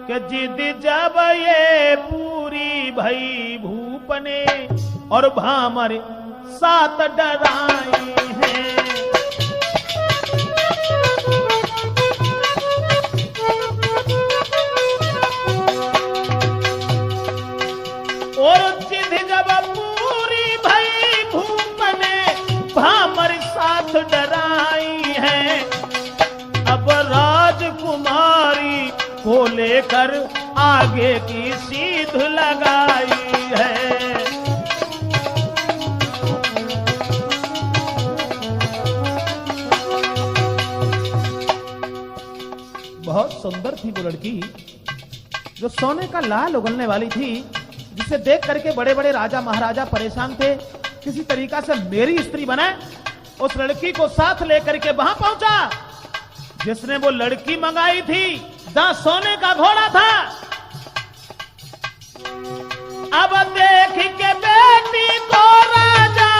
A: कि जिद जब ये पूरी भई भूप ने और भामर सात डराई हैं, और जिद जब पूरी भई भूप ने भामर साथ डराई है, अब राजकुमारी को लेकर आगे की सीध लगाई है। बहुत सुंदर थी वो लड़की, जो सोने का लाल उगलने वाली थी, जिसे देख करके बड़े बड़े राजा महाराजा परेशान थे, किसी तरीका से मेरी स्त्री बने। उस लड़की को साथ लेकर के वहां पहुंचा जिसने वो लड़की मंगाई थी, जहां सोने का घोड़ा था। अब देख के बेटी को राजा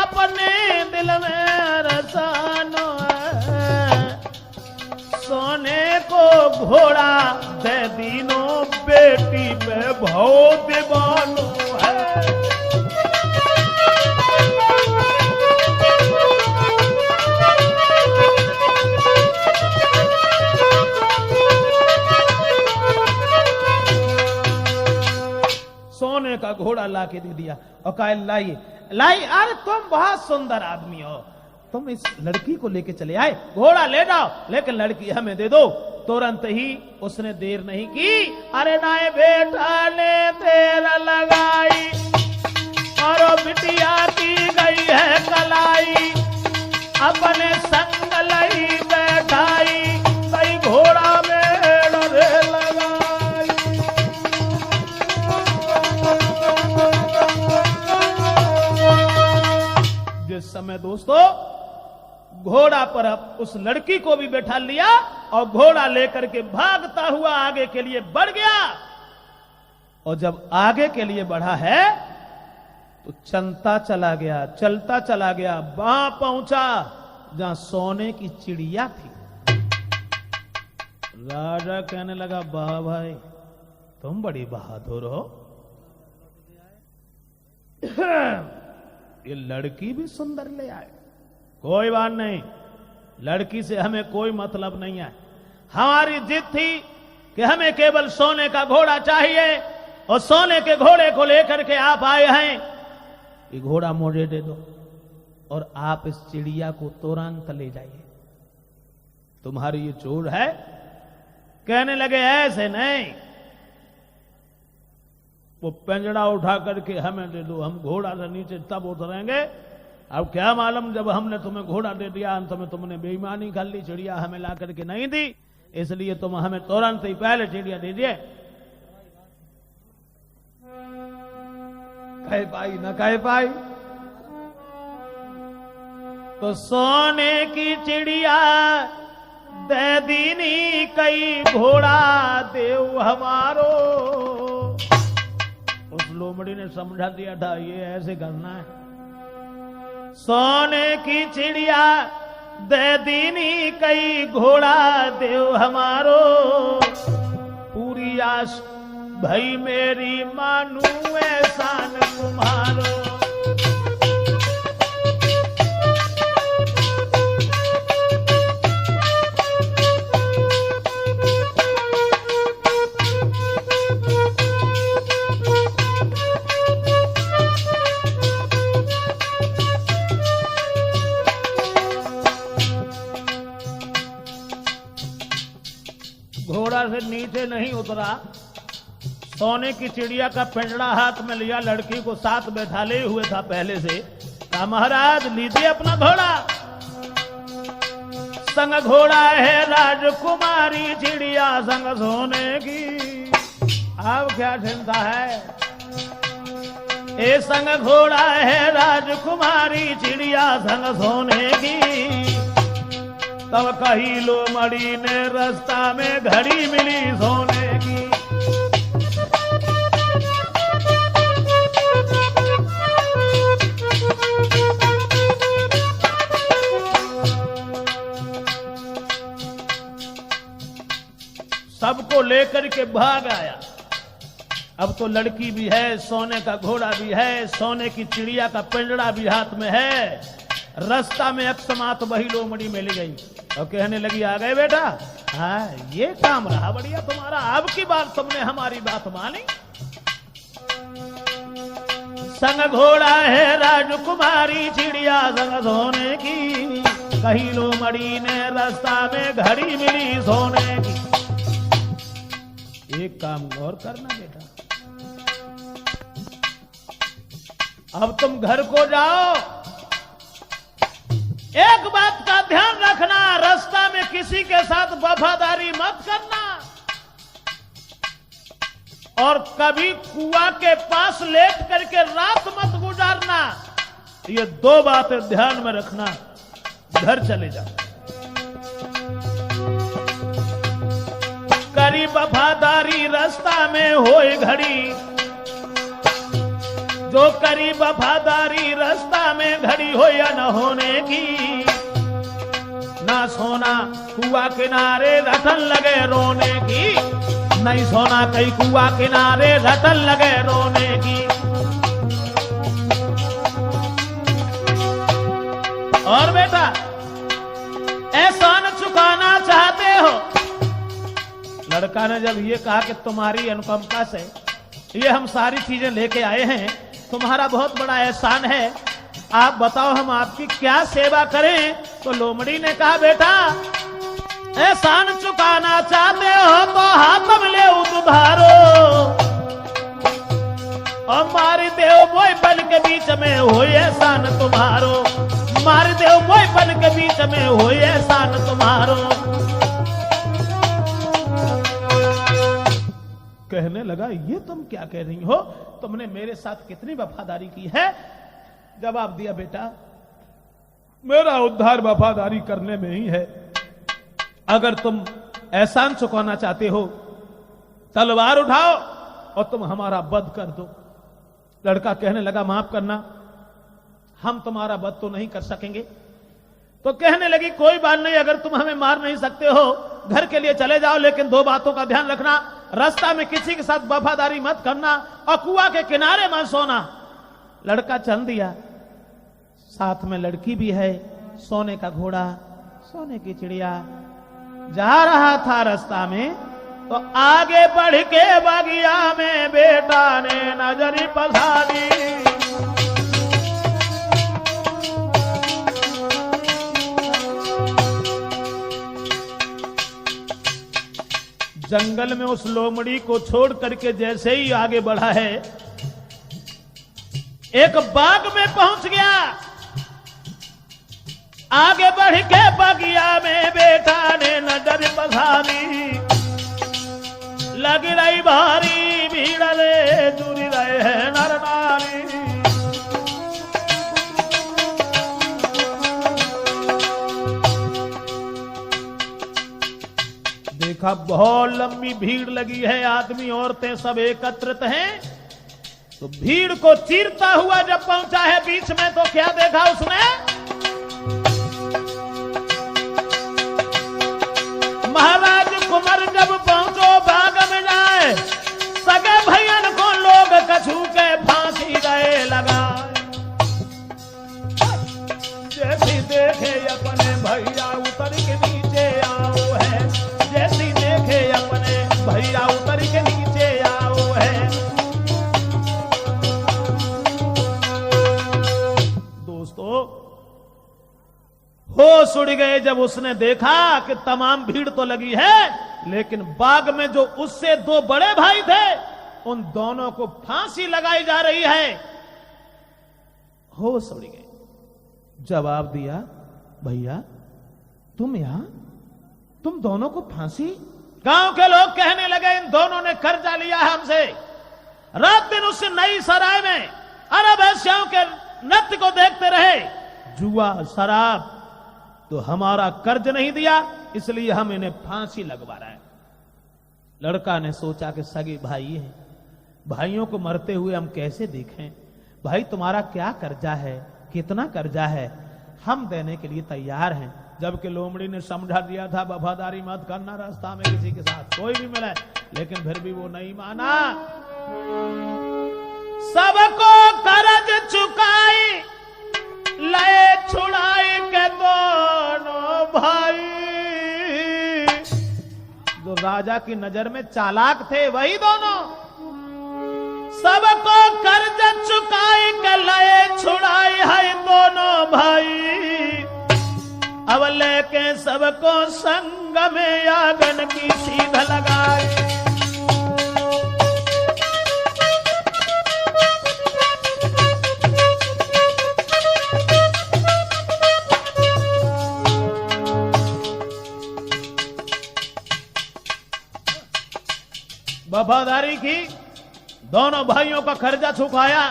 A: अपने दिल में रसानो है, सोने को घोड़ा दे दीनो बेटी में भौ दीवानो है। सोने का घोड़ा ला के दे दिया और कहा लाइए लाई, अरे तुम बहुत सुंदर आदमी हो, तुम इस लड़की को लेके चले आए, घोड़ा ले जाओ, लेकिन लड़की हमें दे दो। तुरंत ही उसने देर नहीं की, अरे नाए बेटा ने देर लगाई और बिटिया की गई है कलाई, अपने संग लई बैठाई, कई घोड़ा में डरे लगाई। जिस समय दोस्तों घोड़ा पर अब उस लड़की को भी बैठा लिया और घोड़ा लेकर के भागता हुआ आगे के लिए बढ़ गया, और जब आगे के लिए बढ़ा है तो चलता चला गया, वहां पहुंचा जहां सोने की चिड़िया थी। राजा कहने लगा, वाह भाई तुम बड़ी बहादुर हो, ये लड़की भी सुंदर ले आए। कोई बात नहीं, लड़की से हमें कोई मतलब नहीं है, हमारी जिद थी कि हमें केवल सोने का घोड़ा चाहिए, और सोने के घोड़े को लेकर के आप आए हैं, ये घोड़ा मुझे दे दो और आप इस चिड़िया को तुरंत ले जाइए, तुम्हारी ये चोर है। कहने लगे ऐसे नहीं, वो पिंजड़ा उठा करके हमें दे दो, हम घोड़ा से नीचे तब उतरेंगे। अब क्या मालूम जब हमने तुम्हें घोड़ा दे दिया अंत में तुमने बेईमानी कर ली, चिड़िया हमें ला करके नहीं दी, इसलिए तुम हमें तुरंत ही पहले चिड़िया दीजिए। कह पाई न कह पाई, तो सोने की चिड़िया दे दीनी, कई घोड़ा देव हमारो। उस लोमड़ी ने समझा दिया था ये ऐसे करना है। सोने की चिड़िया दे दीनी, कई घोड़ा देव हमारो, पूरी आस भई मेरी मानू एहसान तुम्हारो। घोड़ा से नीचे नहीं उतरा, सोने की चिड़िया का पिंजड़ा हाथ में लिया, लड़की को साथ बैठाले हुए था पहले से। कहा महाराज लीजिए अपना घोड़ा। संग घोड़ा है राजकुमारी चिड़िया संग सोने की। अब क्या चिंता है, ए संग घोड़ा है राजकुमारी चिड़िया संग सोने की। तब कही लोमड़ी ने रास्ता में घड़ी मिली सोने की। सबको लेकर के भाग आया। अब तो लड़की भी है, सोने का घोड़ा भी है, सोने की चिड़िया का पिंजड़ा भी हाथ में है। रास्ता में अकस्मात वही लोमड़ी मिल गई और कहने लगी आ गए बेटा। हाँ ये काम रहा बढ़िया तुम्हारा, अब की बार तुमने हमारी बात मानी। संग घोड़ा है राजकुमारी चिड़िया संग सोने की। कही लोमड़ी ने रास्ता में घड़ी मिली सोने की। एक काम गौर करना बेटा, अब तुम घर को जाओ, एक बात का ध्यान रखना, रास्ता में किसी के साथ वफादारी मत करना और कभी कुआं के पास लेट करके रात मत गुजारना। ये दो बातें ध्यान में रखना, घर चले जाओ। करी वफादारी रास्ता में होए घड़ी, जो करी वफादारी रास्ता में घड़ी हो या न होने की। ना सोना कुआ किनारे रटन लगे रोने की, नहीं सोना कई कुआ किनारे रटन लगे रोने की। और बेटा एहसान चुकाना चाहते हो। लड़का ने जब ये कहा कि तुम्हारी अनुकंपा से ये हम सारी चीजें लेके आए हैं, तुम्हारा बहुत बड़ा एहसान है, आप बताओ हम आपकी क्या सेवा करें। तो लोमड़ी ने कहा बेटा एहसान चुकाना चाहते हो तो हाथ में ले उधारो, और मारी देव मोई पल के बीच में हो एहसान तुम्हारो। मारी देव मोई पल के बीच में हो एहसान तुम्हारो। कहने लगा ये तुम क्या कह रही हो, तुमने मेरे साथ कितनी वफादारी की है। जवाब दिया बेटा मेरा उद्धार वफादारी करने में ही है। अगर तुम एहसान चुकाना चाहते हो तलवार उठाओ और तुम हमारा वध कर दो। लड़का कहने लगा माफ करना, हम तुम्हारा वध तो नहीं कर सकेंगे। तो कहने लगी कोई बात नहीं, अगर तुम हमें मार नहीं सकते हो घर के लिए चले जाओ, लेकिन दो बातों का ध्यान रखना, रास्ता में किसी के साथ वफादारी मत करना और कुआं के किनारे मत सोना। लड़का चल दिया, साथ में लड़की भी है, सोने का घोड़ा, सोने की चिड़िया। जा रहा था रास्ता में तो आगे बढ़ के बगिया में बेटा ने नजरी पसारी। जंगल में उस लोमड़ी को छोड़ करके जैसे ही आगे बढ़ा है, एक बाग में पहुंच गया। आगे बढ़ के बगिया में बेटा ने नजर पसारी। लगी रही भारी भीड़ रे, जुड़ी रहे हैं नर नारी। देखा बहुत लंबी भीड़ लगी है, आदमी औरतें सब एकत्रित हैं। तो भीड़ को चीरता हुआ जब पहुंचा है बीच में, तो क्या देखा उसने? महाराज कुंवर जब पहुंचो बाग में जाए, सगे भैयन को लोग कछू के फांसी गए लगाए। जैसी देखे अपने भैया उतर के नीचे आओ है, जैसी देखे अपने भैया उतर के नीचे आओ है। दोस्तों होश उड़ गए जब उसने देखा कि तमाम भीड़ तो लगी है, लेकिन बाग में जो उससे दो बड़े भाई थे उन दोनों को फांसी लगाई जा रही है। होश उड़ गए। जवाब दिया, भैया तुम यहां, तुम दोनों को फांसी? गांव के लोग कहने लगे इन दोनों ने कर्जा लिया है हमसे। रात दिन उस नई सराय में अरब वेश्याओं के नृत्य को देखते रहे, जुआ शराब, तो हमारा कर्ज नहीं दिया, इसलिए हम इन्हें फांसी लगवा रहे हैं। लड़का ने सोचा कि सगे भाई हैं, भाइयों को मरते हुए हम कैसे देखें। भाई तुम्हारा क्या कर्जा है, कितना कर्जा है, हम देने के लिए तैयार हैं। जबकि लोमड़ी ने समझा दिया था वफादारी मत करना रास्ता में किसी के साथ कोई भी मिले, लेकिन फिर भी वो नहीं माना। सबको कर्ज चुकाई लए छुड़ाई के दोनों भाई। जो राजा की नजर में चालाक थे वही दोनों। सबको कर्ज चुकाई के लए छुड़ाई है दोनों भाई। अब लेके सबको संग में आंगन की सीध लगाई। वफादारी की, दोनों भाइयों का कर्जा चुकाया।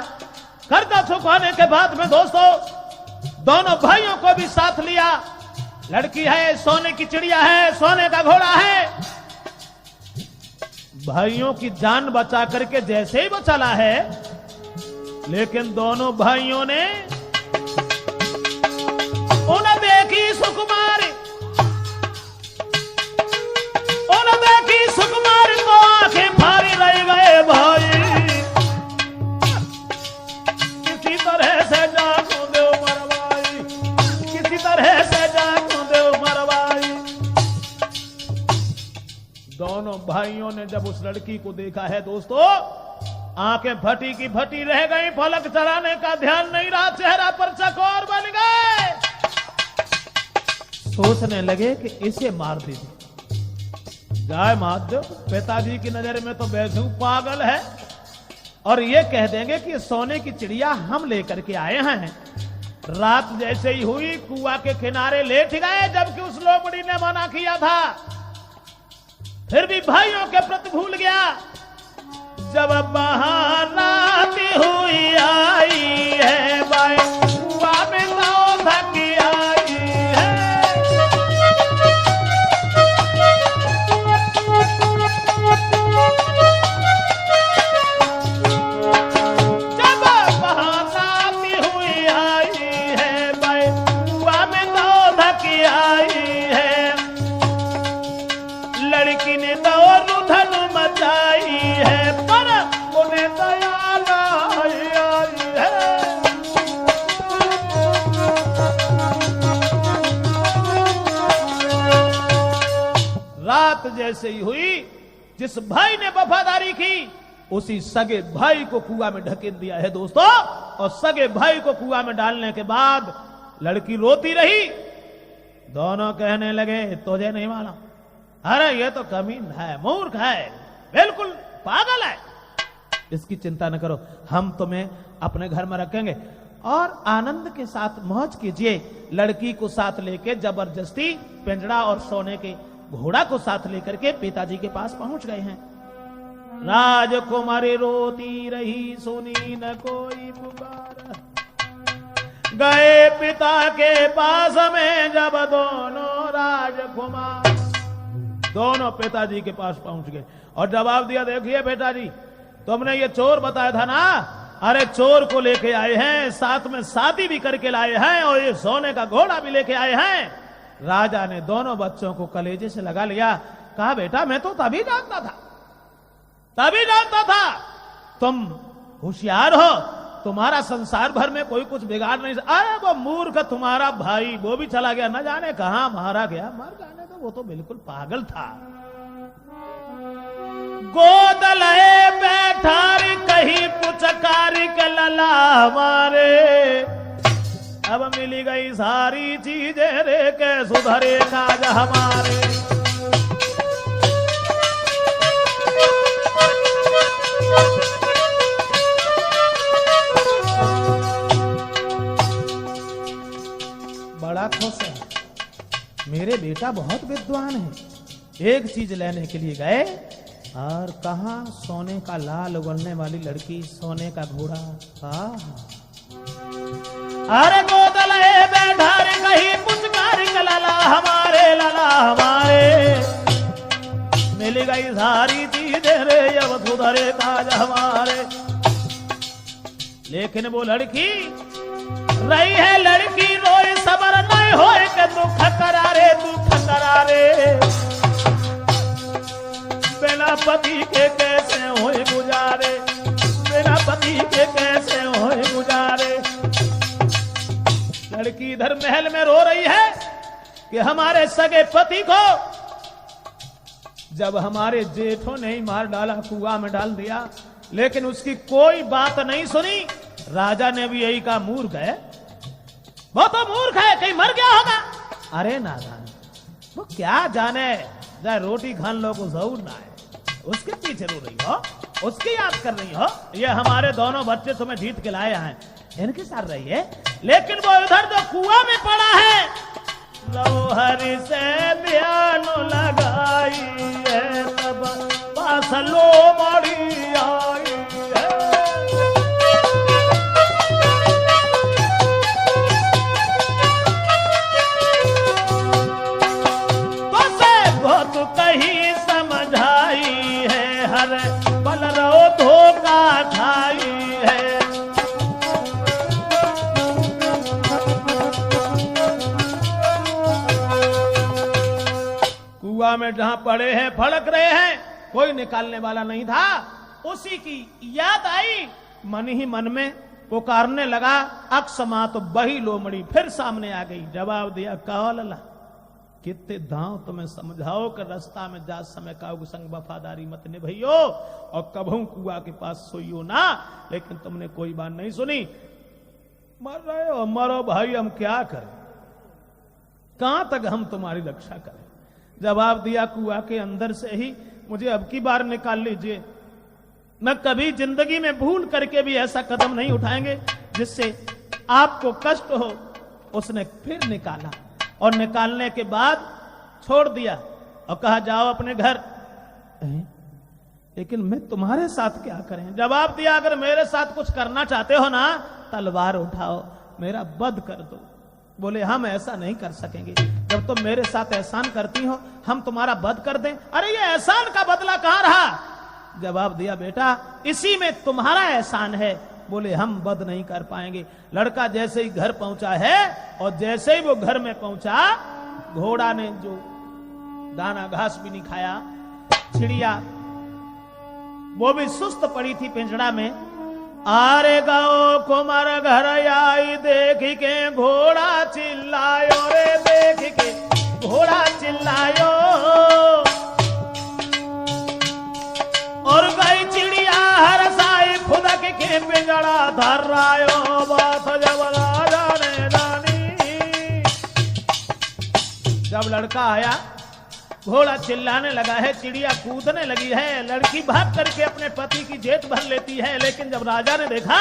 A: कर्जा चुकाने के बाद में दोस्तों दोनों भाइयों को भी साथ लिया। लड़की है, सोने की चिड़िया है, सोने का घोड़ा है। भाइयों की जान बचा करके जैसे ही वो चला है, लेकिन दोनों भाइयों ने उन्हें देखी सुकुमारी, उन्हें देखी सुकुमारी तो आंखें फाड़ी रह गए भाई। किसी तरह से जानो दे मरवाई, किसी तरह से जानो दे मरवाई। दोनों भाइयों ने जब उस लड़की को देखा है दोस्तों, आंखें फटी की फटी रह गई, पलक चढ़ाने का ध्यान नहीं रहा, चेहरा पर चकोर बन गए। सोचने लगे कि इसे मार दीजिए, जाए मार दो। पिताजी की नजर में तो बैजू पागल है, और ये कह देंगे कि सोने की चिड़िया हम लेकर के आए हैं। रात जैसे ही हुई कुआं के किनारे लेट गए, जबकि उस लोमड़ी ने मना किया था, फिर भी भाइयों के प्रति भूल गया। जब बहाराती हुई आई है भाई, कुआं में धकी आई है। जब बहाराती हुई आई है भाई, कुआं में धकी आई है। लड़की ने दौड़ धन मचाई है, पर उन्हें दया लाई आई है। रात जैसे ही हुई, जिस भाई ने वफादारी की उसी सगे भाई को कुआं में ढकेल दिया है दोस्तों। और सगे भाई को कुआं में डालने के बाद लड़की रोती रही। दोनों कहने लगे तुझे नहीं माना, अरे ये तो कमीन है, मूर्ख है, बिल्कुल पागल है, इसकी चिंता न करो, हम तुम्हें अपने घर में रखेंगे और आनंद के साथ मौज कीजिए। लड़की को साथ लेके जबरदस्ती पिंजड़ा और सोने के घोड़ा को साथ लेकर के पिताजी के पास पहुंच गए हैं। राजकुमारी रोती रही, सुनी न कोई पुकार। गए पिता के पास में जब दोनों राजकुमार, दोनों पिताजी के पास पहुंच गए और जवाब दिया, देखिए पिताजी, तुमने ये चोर बताया था ना, अरे चोर को लेके आए हैं, साथ में शादी भी करके लाए हैं और ये सोने का घोड़ा भी लेके आए हैं। राजा ने दोनों बच्चों को कलेजे से लगा लिया, कहा बेटा मैं तो तभी जानता था तुम होशियार हो, तुम्हारा संसार भर में कोई कुछ बिगाड़ नहीं। अरे वो मूर्ख तुम्हारा भाई, वो भी चला गया, न जाने कहां मारा गया, मर जाने तो, वो तो बिल्कुल पागल था। गोद लए बैठारी कहीं पुचकारी के लला मारे। अब मिली गई सारी चीजें रे के सुधरे काज हमारे। बड़ा खुश है, मेरे बेटा बहुत विद्वान है। एक चीज लेने के लिए गए और कहा सोने का लाल उगलने वाली लड़की, सोने का घोड़ा। अरे गोदल बैठा रे कहीं पुचकारी का लाला हमारे, लाला हमारे, मिल गई सारी चीजें रे अब सुधरे काज हमारे। लेकिन वो लड़की रही है, लड़की रोए सबर नहीं होए के दुख करारे, दुख करारे। बिना पति के कैसे होए गुजारे, बिना पति के कैसे होए गुजारे। लड़की इधर महल में रो रही है कि हमारे सगे पति को जब हमारे जेठों ने ही मार डाला, कुआं में डाल दिया, लेकिन उसकी कोई बात नहीं सुनी। राजा ने भी यही कहा मूर्ख है, वो तो मूर्ख है, कहीं मर गया होगा। अरे नादान, वो क्या जाने, जाए रोटी खान लो को जरूर ना है, उसके पीछे रो रही हो, उसकी याद कर रही हो। ये हमारे दोनों बच्चे तुम्हें जीत के लाए हैं, इनके साथ रहिए। लेकिन वो इधर जो कुआं में पड़ा है, लोहरी से ध्यान लगाई है, तब पास लो मड़ी आई है। तो कहीं समझाई है, हर पल रो धोखा खाई है। कुआं में जहां पड़े हैं, फड़क रहे हैं, कोई निकालने वाला नहीं था। उसी की याद आई, मन ही मन में पुकारने लगा, अक्षमा तो बही लोमड़ी फिर सामने आ गई। जवाब दिया, कहो लला कितने दांव तुम्हें समझाओ कि रास्ता में जा समय का संग वफादारी मत निभाइयो और कभू कुआं के पास सोइयो ना, लेकिन तुमने कोई बात नहीं सुनी। मर रहे हो, मरो भाई, हम क्या करें, कहां तक हम तुम्हारी रक्षा करें। जवाब दिया, कुआं के अंदर से ही मुझे अब की बार निकाल लीजिए, मैं कभी जिंदगी में भूल करके भी ऐसा कदम नहीं उठाएंगे जिससे आपको कष्ट हो। उसने फिर निकाला और निकालने के बाद छोड़ दिया और कहा जाओ अपने घर। लेकिन मैं तुम्हारे साथ क्या करें? जवाब दिया, अगर मेरे साथ कुछ करना चाहते हो ना, तलवार उठाओ, मेरा वध कर दो। बोले हम ऐसा नहीं कर सकेंगे, जब तुम मेरे साथ एहसान करती हो हम तुम्हारा वध कर दें। अरे ये एहसान का बदला कहां रहा? जवाब दिया, बेटा इसी में तुम्हारा एहसान है। बोले हम वध नहीं कर पाएंगे। लड़का जैसे ही घर पहुंचा है और जैसे ही वो घर में पहुंचा, घोड़ा ने जो दाना घास भी नहीं खाया, चिड़िया वो भी सुस्त पड़ी थी पिंजड़ा में। आरे गाओ कुमार घर आई, देख के घोड़ा चिल्लायो रे, देख के घोड़ा चिल्लायो। और गई चिड़िया हरसाई, खुदक के पिंजड़ा धर्रायो। बात जब राजा ने जानी, जब लड़का आया, घोड़ा चिल्लाने लगा है, चिड़िया कूदने लगी है, लड़की भाग करके अपने पति की जेठ भर लेती है। लेकिन जब राजा ने देखा,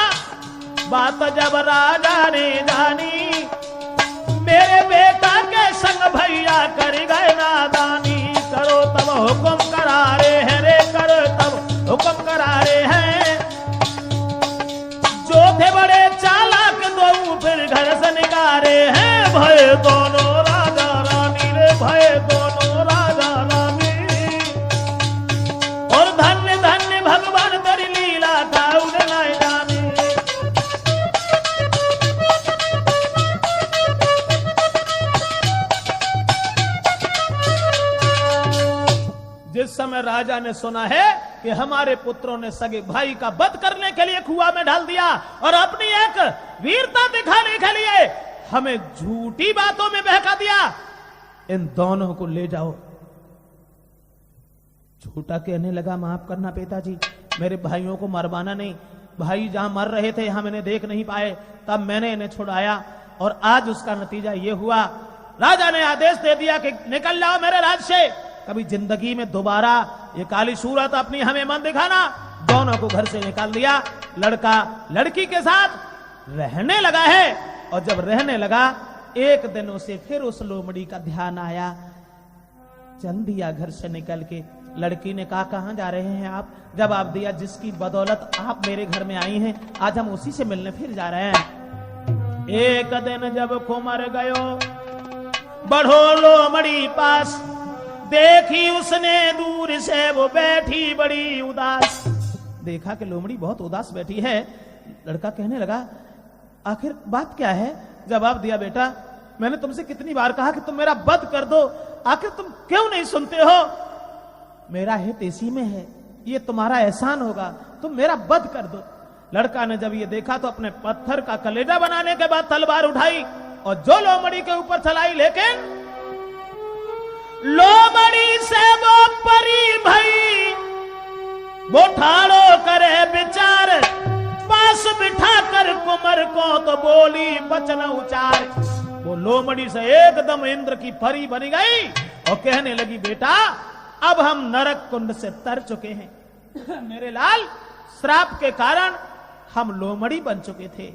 A: बात जब राजा ने जानी, मेरे बेटा के संग भैया कर गए नादानी। करो तब हुक्म करारे हैं रे, करो तब हुक्म करारे हैं। जो थे बड़े चालाक दो फिर घर से निकारे हैं। भय दोनों राजा रानी रे, भय दोनों राजा रानी। और धन्य धन्य भगवान तेरी लीला का उड़नाए जानी। जिस समय राजा ने सुना है कि हमारे पुत्रों ने सगे भाई का वध करने के लिए कुआं में डाल दिया और अपनी एक वीरता दिखाने के लिए हमें झूठी बातों में बहका दिया, इन दोनों को ले जाओ। झूठा कहने लगा, माफ करना पिताजी, मेरे भाइयों को मरवाना नहीं। भाई जहां मर रहे थे हम इन्हें देख नहीं पाए, तब मैंने इन्हें छुड़ाया और आज उसका नतीजा ये हुआ। राजा ने आदेश दे दिया कि निकल जाओ मेरे राज्य से, कभी जिंदगी में दोबारा ये काली सूरत अपनी हमें मन दिखाना। दोनों को घर से निकाल दिया। लड़का लड़की के साथ रहने लगा है और जब रहने लगा एक दिन उसे फिर उस लोमड़ी का ध्यान आया। चल दिया घर से निकल के। लड़की ने कहा, कहां जा रहे हैं आप? जवाब दिया, जिसकी बदौलत आप मेरे घर में आई हैं, आज हम उसी से मिलने फिर जा रहे हैं। एक दिन जब कुमर गयो बढ़ो लोमड़ी पास, देखी उसने दूर से वो बैठी बड़ी उदास। देखा कि लोमड़ी बहुत उदास बैठी है। लड़का कहने लगा, आखिर बात क्या है? जवाब दिया, बेटा मैंने तुमसे कितनी बार कहा कि तुम मेरा वध कर दो, आखिर तुम क्यों नहीं सुनते हो? मेरा हित इसी में है, ये तुम्हारा एहसान होगा, तुम मेरा वध कर दो। लड़का ने जब ये देखा तो अपने पत्थर का कलेजा बनाने के बाद तलवार उठाई और जो लोमड़ी के ऊपर चलाई, लेकिन लोमड़ी से वो परी भई, वो ठाड़ो करे विचार, पास बिठाकर कुमर को तो बोली बचन उचार। वो लोमड़ी से एकदम इंद्र की परी बनी गई और कहने लगी, बेटा अब हम नरक कुंड से तर चुके हैं। मेरे लाल, श्राप के कारण हम लोमड़ी बन चुके थे,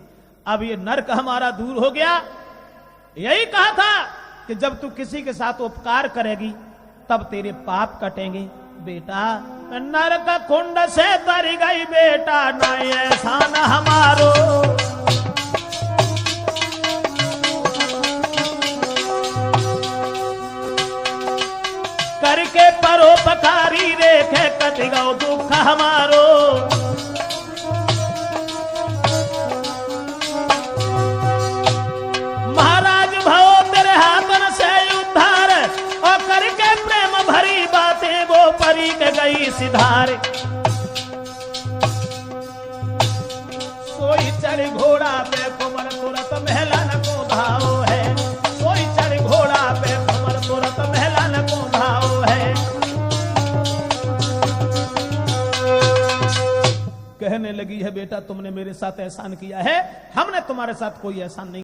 A: अब ये नरक हमारा दूर हो गया। यही कहा था कि जब तू किसी के साथ उपकार करेगी तब तेरे पाप कटेंगे। बेटा नरक कुंड से तर गई बेटा, ना एहसान हमारो। करके परोपकारी रेखे कट गौ दुख हमारो। महाराज भव तेरे हाथन से उद्धार, और करके प्रेम भरी बातें वो परी के गई सिधार। सोई चढ़ घोड़ा पे कुमर तुरत महलन को धाओ है, सोई चढ़ घोड़ा पे कुमर तुरत महलन को धाओ है। कहने लगी है, बेटा तुमने मेरे साथ एहसान किया है, हमने तुम्हारे साथ कोई एहसान नहीं